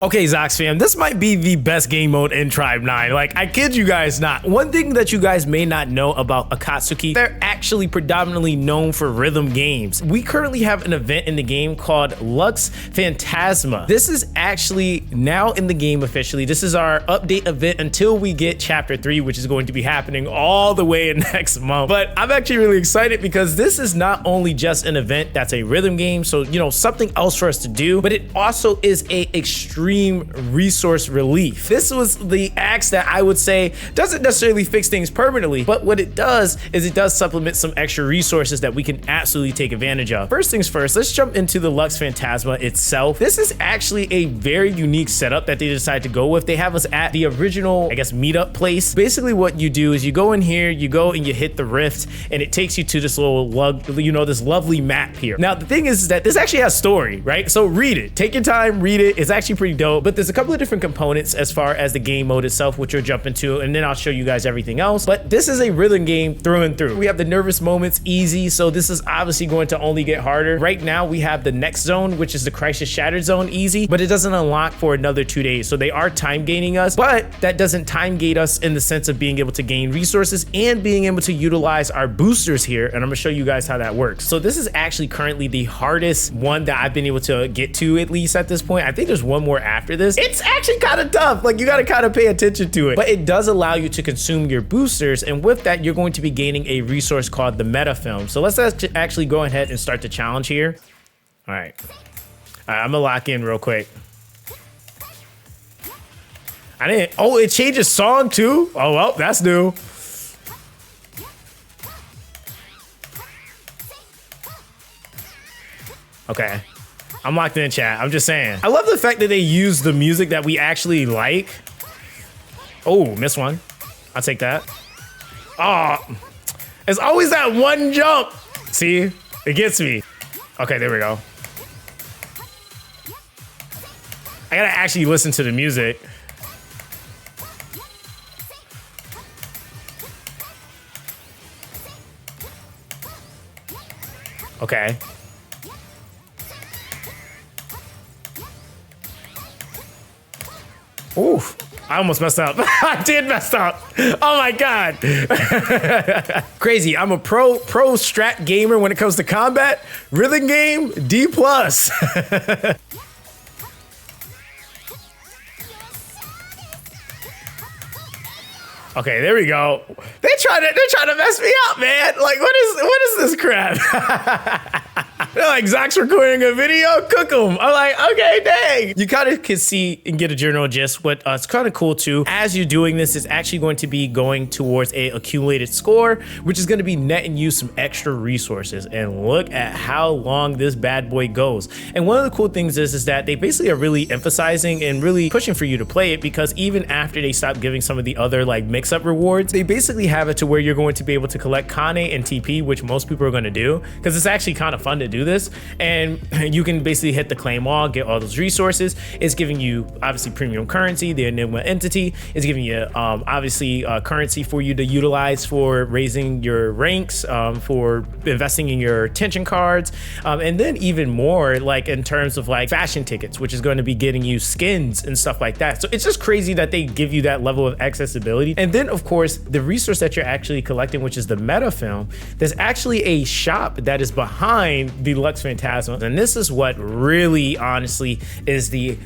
Okay, Zox fam, this might be the best game mode in Tribe 9. Like, I kid you guys not. One thing that you guys may not know about Akatsuki, they're actually predominantly known for rhythm games. We currently have an event in the game called Lux Phantasma. This is actually now in the game officially. This is our update event until we get chapter 3, which is going to be happening all the way in next month. But I'm actually really excited because this is not only just an event that's a rhythm game, so, you know, something else for us to do, but it also is a extreme resource relief. This was the axe that I would say doesn't necessarily fix things permanently, but what it does is it does supplement some extra resources that we can absolutely take advantage of. First things first, let's jump into the Lux Phantasma itself. This is actually a very unique setup that they decided to go with. They have us at the original, I guess, meetup place. Basically what you do is you go in here, you go and you hit the rift, and it takes you to this little, this lovely map here. Now, the thing is that this actually has story, right? So read it, take your time, read it. It's actually pretty dope, but there's a couple of different components as far as the game mode itself, which you'll jump into, and then I'll show you guys everything else. But this is a rhythm game through and through. We have the nervous moments easy, so this is obviously going to only get harder. Right now, we have the next zone, which is the Crisis Shattered zone easy, but it doesn't unlock for another 2 days. So they are time gaining us, but that doesn't time gate us in the sense of being able to gain resources and being able to utilize our boosters here. And I'm gonna show you guys how that works. So this is actually currently the hardest one that I've been able to get to, at least at this point. I think there's one more after this. It's actually kind of tough. Like, you got to kind of pay attention to it, but it does allow you to consume your boosters. And with that, you're going to be gaining a resource called the meta film. So let's actually go ahead and start the challenge here. All right, I'm gonna lock in real quick. Oh, it changes song too? Oh, well, that's new. Okay, I'm locked in chat. I'm just saying. I love the fact that they use the music that we actually like. Oh, missed one. I'll take that. Oh, it's always that one jump. See, it gets me. Okay, there we go. I gotta actually listen to the music. Okay. Oof, I almost messed up. I did mess up. Oh my God. Crazy, I'm a pro strat gamer when it comes to combat. Rhythm game, D+. Okay, there we go. They're trying to mess me up, man. Like, what is this crap? They're like, Zox recording a video, cook them. I'm like, okay, dang. You kind of can see and get a general gist. What it's kind of cool too, as you're doing this, is actually going to be going towards a accumulated score, which is going to be netting you some extra resources. And look at how long this bad boy goes. And one of the cool things is that they basically are really emphasizing and really pushing for you to play it, because even after they stop giving some of the other like mix-up rewards, they basically have it to where you're going to be able to collect Kane and TP, which most people are going to do, because it's actually kind of fun to do this. And you can basically hit the claim wall, get all those resources. It's giving you obviously premium currency, the Enigma entity. It's giving you obviously currency for you to utilize for raising your ranks, for investing in your tension cards, and then even more like in terms of like fashion tickets, which is going to be getting you skins and stuff like that. So it's just crazy that they give you that level of accessibility. And then of course the resource that you're actually collecting, which is the meta film, there's actually a shop that is behind the Lux Phantasma, and this is what really honestly is the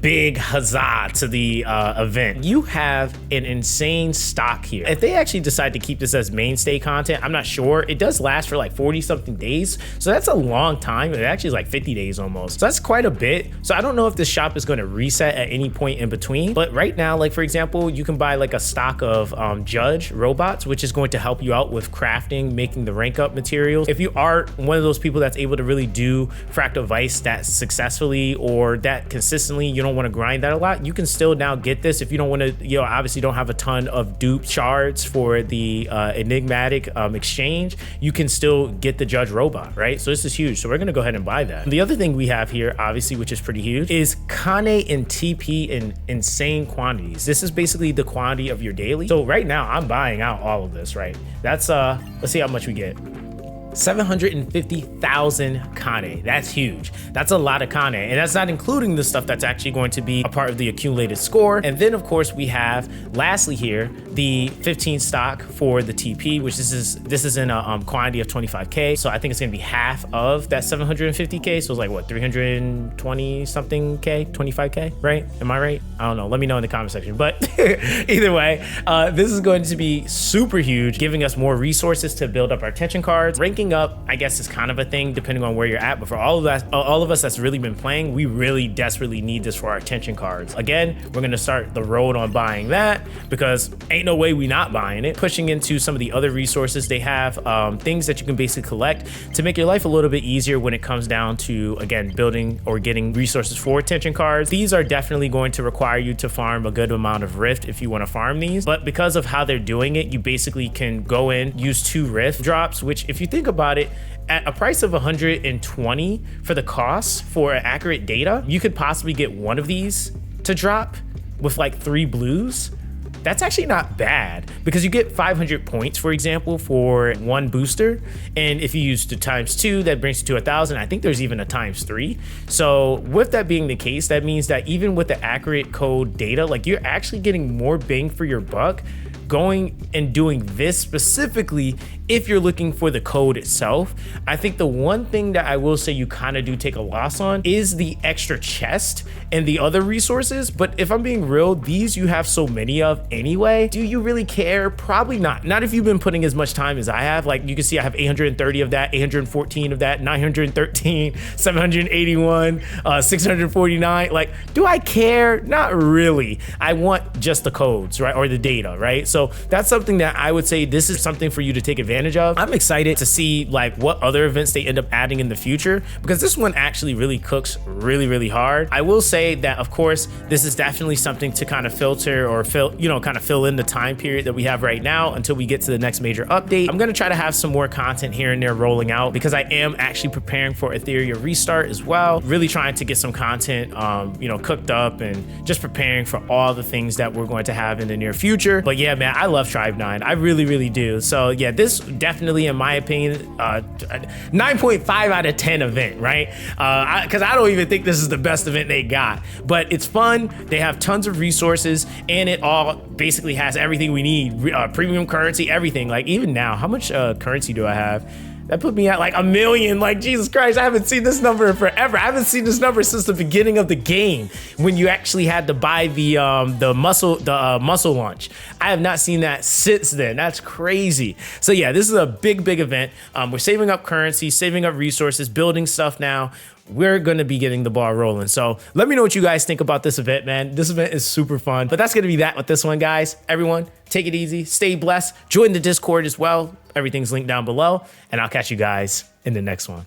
big huzzah to the event. You have an insane stock here. If they actually decide to keep this as mainstay content, I'm not sure. It does last for like 40 something days, so that's a long time. It actually is like 50 days almost, so that's quite a bit. So I don't know if this shop is going to reset at any point in between, but right now, like for example, you can buy like a stock of judge robots, which is going to help you out with crafting, making the rank up materials. If you are one of those people that's able to really do fractal vice that successfully or that consistently, you don't want to grind that a lot, you can still now get this. If you don't want to, you know, obviously don't have a ton of dupe shards for the enigmatic exchange, you can still get the judge robot, right? So this is huge, so we're going to go ahead and buy that. The other thing we have here, obviously, which is pretty huge, is Kane and TP in insane quantities. This is basically the quantity of your daily. So right now I'm buying out all of this, right? That's let's see how much we get. 750,000 Kane. That's huge. That's a lot of Kane. And that's not including the stuff that's actually going to be a part of the accumulated score. And then of course we have, lastly here, the 15 stock for the TP, which this is in a quantity of 25K. So I think it's gonna be half of that 750K. So it's like what, 320 something K, 25K, right? Am I right? I don't know. Let me know in the comment section. But either way, this is going to be super huge, giving us more resources to build up our tension cards. Ranking up, I guess, is kind of a thing depending on where you're at, but for all of us that's really been playing, we really desperately need this for our tension cards. Again, we're gonna start the road on buying that because ain't no way we not buying it. Pushing into some of the other resources, they have things that you can basically collect to make your life a little bit easier when it comes down to, again, building or getting resources for tension cards. These are definitely going to require you to farm a good amount of Rift if you want to farm these, but because of how they're doing it, you basically can go in, use 2 Rift drops, which if you think about it, at a price of 120 for the cost for accurate data, you could possibly get 1 of these to drop with like 3 blues. That's actually not bad because you get 500 points, for example, for 1 booster. And if you use the ×2, that brings you to 1,000. I think there's even a ×3. So with that being the case, that means that even with the accurate code data, like you're actually getting more bang for your buck going and doing this specifically if you're looking for the code itself. I think the one thing that I will say you kind of do take a loss on is the extra chest and the other resources. But if I'm being real, these you have so many of anyway. Do you really care? Probably not. Not if you've been putting as much time as I have. Like you can see I have 830 of that, 814 of that, 913, 781, 649. Like, do I care? Not really. I want just the codes, right? Or the data, right? So that's something that I would say this is something for you to take advantage of. I'm excited to see like what other events they end up adding in the future because this one actually really cooks really hard. I will say that of course this is definitely something to kind of filter or fill in the time period that we have right now until we get to the next major update. I'm gonna try to have some more content here and there rolling out because I am actually preparing for Ethereum restart as well. Really trying to get some content cooked up and just preparing for all the things that we're going to have in the near future. But yeah, man, I love Tribe 9. I really do. So yeah, this definitely, in my opinion, 9.5 out of 10 event, right? Because I don't even think this is the best event they got, but it's fun. They have tons of resources and it all basically has everything we need. Premium currency, everything. Like even now, how much currency do I have? That put me at like 1 million. Like, Jesus Christ, I haven't seen this number in forever. I haven't seen this number since the beginning of the game when you actually had to buy the muscle launch. I have not seen that since then. That's crazy. So yeah, this is a big event. We're saving up currency, saving up resources, building stuff now. We're gonna be getting the ball rolling. So let me know what you guys think about this event, man. This event is super fun, but that's gonna be that with this one, guys. Everyone, take it easy, stay blessed, join the Discord as well. Everything's linked down below, and I'll catch you guys in the next one.